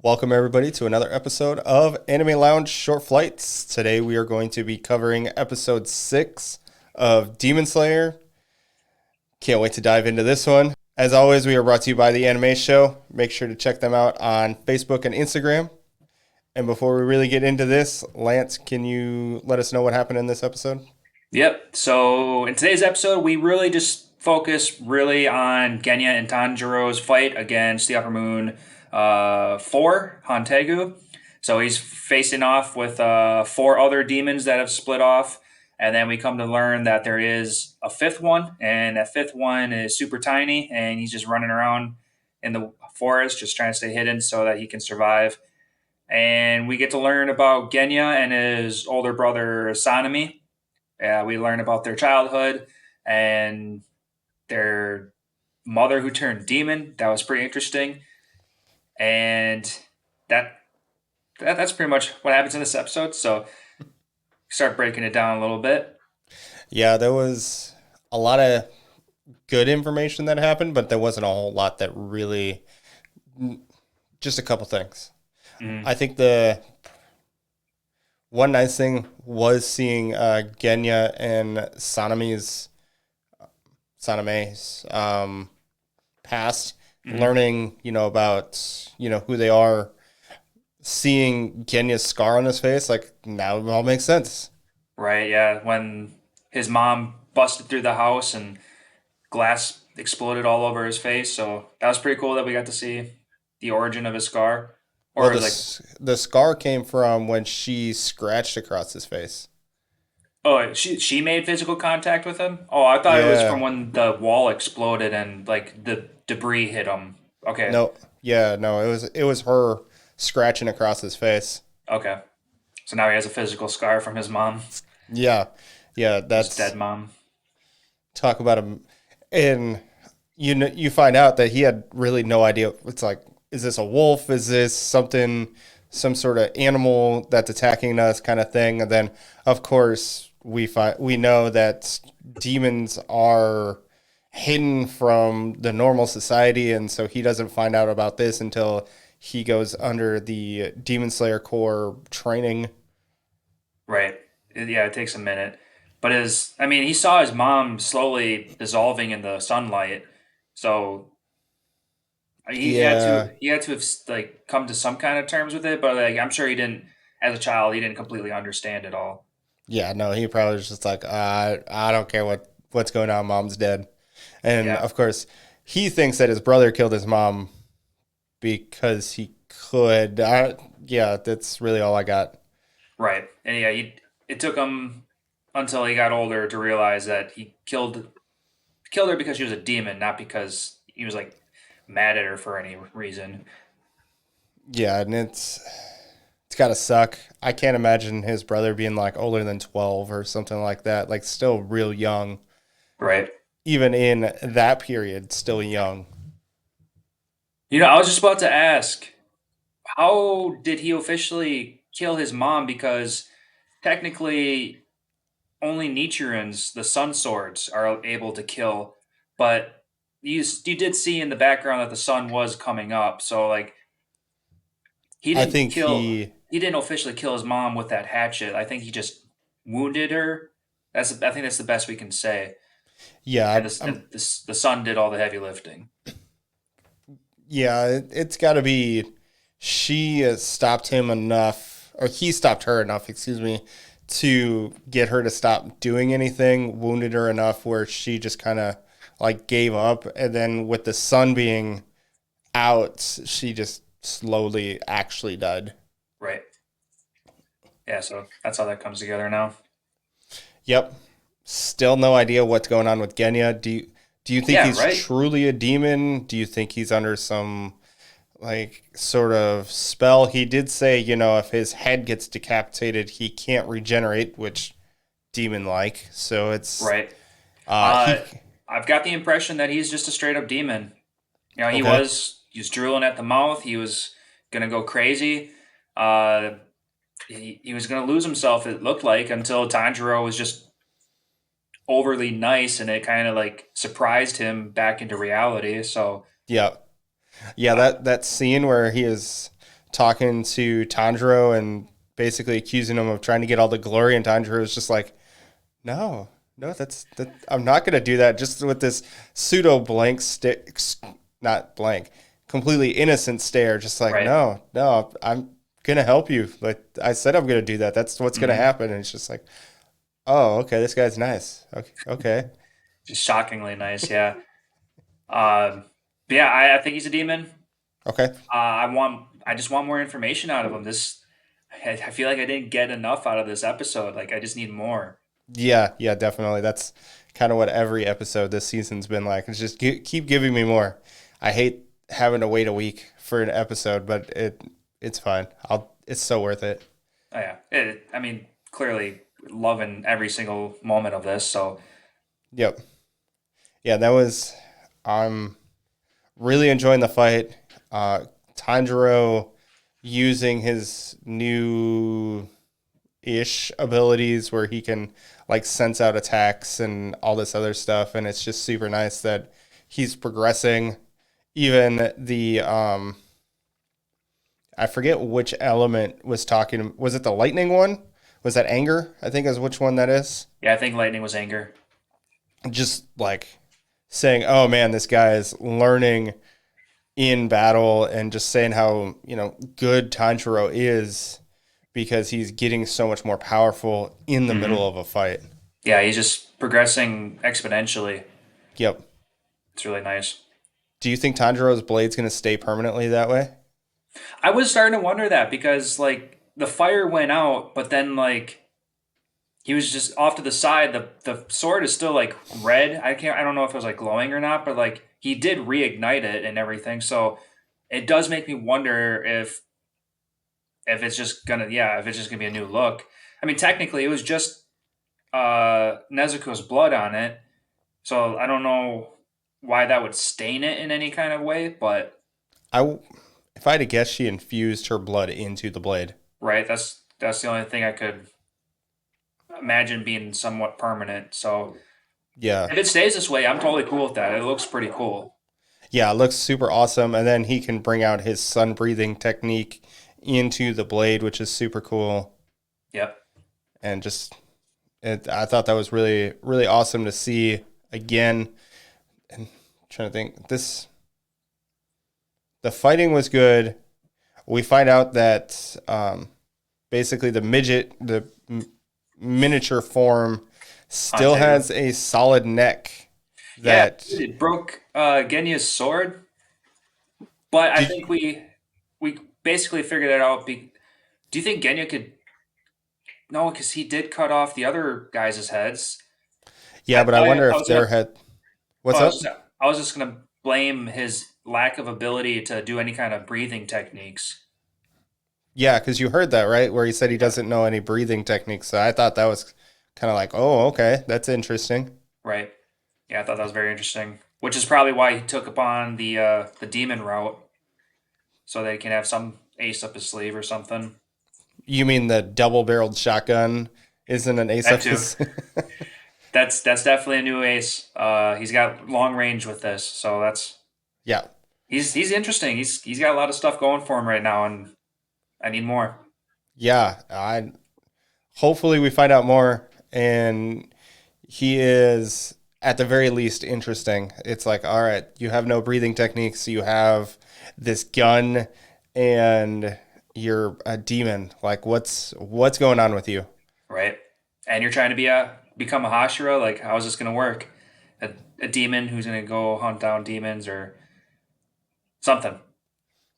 Welcome, everybody, to another episode of Anime Lounge Short Flights. Today, we are going to be covering episode 6 of Demon Slayer. Can't wait to dive into this one. As always, we are brought to you by The Anime Show. Make sure to check them out on Facebook and Instagram. And before we really get into this, Lance, can you let us know what happened in this episode? Yep. So in today's episode, we really just focus really on Genya and Tanjiro's fight against the Upper Moon 4, Hantegu. So he's facing off with four other demons that have split off. And then we come to learn that there is a fifth one, and that fifth one is super tiny, and he's just running around in the forest, just trying to stay hidden so that he can survive. And we get to learn about Genya and his older brother Sanemi. We learn about their childhood and their mother who turned demon. That was pretty interesting. And that, that's pretty much what happens in this episode. So start breaking it down a little bit. Yeah, there was a lot of good information that happened, but there wasn't a whole lot that really, just a couple things. Mm, I think the one nice thing was seeing Genya and Saname's past, mm, learning, about, who they are, seeing Genya's scar on his face, like now it all makes sense. right. Yeah. When his mom busted through the house and glass exploded all over his face. So that was pretty cool that we got to see the origin of his scar. Well, Or the like, the scar came from when she scratched across his face. oh, she made physical contact with him? Oh, I thought it was from Yeah. when the wall exploded and like the debris hit him. Okay. No. Yeah, no, it was her scratching across his face. Okay. So now he has a physical scar from his mom, Yeah. Yeah, his dead that's mom. talk about him. And you find out that he had really no idea. It's like, is this a wolf? Is this something, some sort of animal that's attacking us, kind of thing? And then, of course, we know that demons are hidden from the normal society, and so he doesn't find out about this until he goes under the Demon Slayer Corps training. Right. Yeah, it takes a minute. But I mean, he saw his mom slowly dissolving in the sunlight. So Yeah, he had to have like come to some kind of terms with it, but like I'm sure he didn't as a child, he didn't completely understand it all. yeah, no, he probably was just like, I don't care what's going on. Mom's dead. And Yeah. of course, he thinks that his brother killed his mom because he could. Yeah, that's really all I got. Right. And yeah, it took him until he got older to realize that he killed her because she was a demon, not because he was like mad at her for any reason. Yeah, and it's gotta suck. I can't imagine his brother being like older than 12 or something like that. Like still real young, Right. even in that period, still young. I was just about to ask, how did he officially kill his mom? Because technically, only Nichirans, the Sun Swords, are able to kill. But you did see in the background that the sun was coming up, so like I think he, he didn't officially kill his mom with that hatchet. I think he just wounded her. I think that's the best we can say. yeah, And the sun did all the heavy lifting. yeah, it's got to be she stopped him enough, or he stopped her enough, excuse me, to get her to stop doing anything, wounded her enough where she just kind of like gave up. And then with the sun being out, she just slowly actually died. Right. Yeah, so that's how that comes together now. Yep. Still no idea what's going on with Genya. Do you think Yeah, he's right. truly a demon? Do you think he's under some like sort of spell? He did say, if his head gets decapitated, he can't regenerate, which demon like. So it's Right. he Uh I've got the impression that he's just a straight up demon. okay. He was drooling at the mouth. He was gonna go crazy. Uh, he was gonna lose himself. It looked like until Tanjiro was just overly nice, and it kind of like surprised him back into reality. So Yeah. Yeah, uh, that scene where he is talking to Tanjiro and basically accusing him of trying to get all the glory, and Tanjiro is just like, no, no, I'm not gonna do that. Just with this pseudo blank stick, not blank, completely innocent stare, just like, Right. no, no, I'm gonna help you. Like I said, I'm gonna do that. That's what's gonna Hmm. happen. And it's just like, oh, okay, this guy's nice. Okay, okay, Just shockingly nice. Yeah. But yeah, I think he's a demon. okay. I just want more information out of him. I feel like I didn't get enough out of this episode. Like I just need more. Yeah, yeah, definitely. That's kind of what every episode this season's been like. It's just keep giving me more. I hate having to wait a week for an episode, but it's fine. It's so worth it. Oh yeah. I mean, clearly loving every single moment of this. So Yep. Yeah, that was I'm really enjoying the fight. Tanjiro using his new ish abilities where he can like sense out attacks and all this other stuff, and it's just super nice that he's progressing. Even the I forget which element was talking. Was it the lightning one? Was that anger? I think is which one that is. yeah, I think lightning was anger. Just like saying, "Oh man, this guy is learning in battle," and just saying how good Tanjiro is because he's getting so much more powerful in the middle Hmm. of a fight. Yeah, he's just progressing exponentially. Yep. It's really nice. Do you think Tanjiro's blade's going to stay permanently that way? I was starting to wonder that because like the fire went out, but then like he was just off to the side. The sword is still like red. I don't know if it was like glowing or not, but like he did reignite it and everything. So it does make me wonder if it's just gonna be a new look. I mean, technically it was just Nezuko's blood on it, so I don't know why that would stain it in any kind of way, but I, if I had to guess, she infused her blood into the blade. right, that's the only thing I could imagine being somewhat permanent. So Yeah. if it stays this way, I'm totally cool with that. It looks pretty cool. Yeah, it looks super awesome. And then he can bring out his sun breathing technique into the blade, which is super cool. Yep. And I thought that was really, really awesome to see again. And I'm trying to think, the fighting was good. We find out that basically the miniature form, still Hantae. has a solid neck. Yeah, That it broke Genya's sword, but I did, think we basically figured it out. Do you think Genya could? No, because he did cut off the other guys' heads. yeah, but I wonder I if was gonna. their head. What's Oh, up? I was just gonna blame his lack of ability to do any kind of breathing techniques. Yeah, because you heard that, right? Where he said he doesn't know any breathing techniques. So I thought that was kind of like, oh, okay, that's interesting. Right. Yeah, I thought that was very interesting. Which is probably why he took upon the demon route, so that he can have some ace up his sleeve or something. You mean the double barreled shotgun isn't an ace That up too. his? That's definitely a new ace. He's got long range with this, so Yeah. he's interesting. He's got a lot of stuff going for him right now, and I need more. Yeah. I hopefully we find out more and he is at the very least interesting. It's like, all right, you have no breathing techniques, you have this gun and you're a demon. Like what's going on with you? Right? And you're trying to become a Hashira. Like, how is this going to work? A demon who's going to go hunt down demons or something.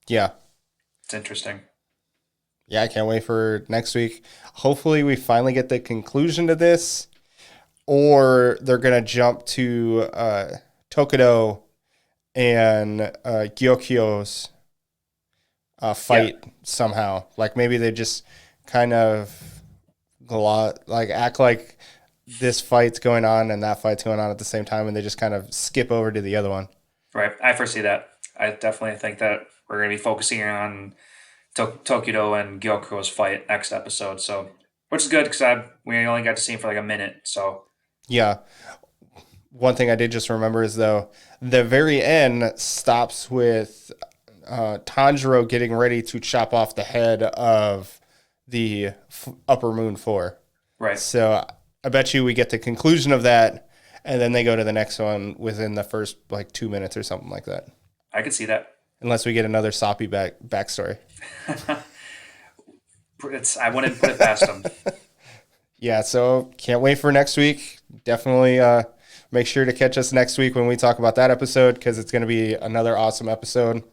Yeah. It's interesting. Yeah, I can't wait for next week. Hopefully we finally get the conclusion to this or they're going to jump to Tokido and Gyokyo's Yeah. fight somehow. Like maybe they just kind of like act like this fight's going on and that fight's going on at the same time, and they just kind of skip over to the other one. Right. I foresee that. I definitely think that we're going to be focusing on Tokido and Gyokuro's fight next episode. So, which is good because we only got to see him for like a minute. So, Yeah. One thing I did just remember is though the very end stops with Tanjiro getting ready to chop off the head of the Upper Moon 4. Right. So I bet you we get the conclusion of that, and then they go to the next one within the first like 2 minutes or something like that. I could see that. Unless we get another soppy backstory. I wouldn't put it past them. Yeah, so can't wait for next week. Definitely make sure to catch us next week when we talk about that episode, because it's going to be another awesome episode.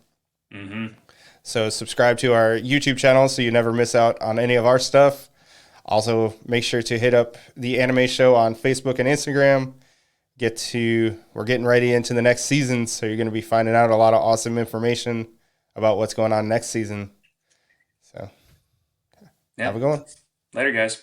Mm-hmm. So subscribe to our YouTube channel so you never miss out on any of our stuff. Also, make sure to hit up the Anime Show on Facebook and Instagram. We're getting ready into the next season, so you're going to be finding out a lot of awesome information about what's going on next season. So, Yeah. have a good one. Later, guys.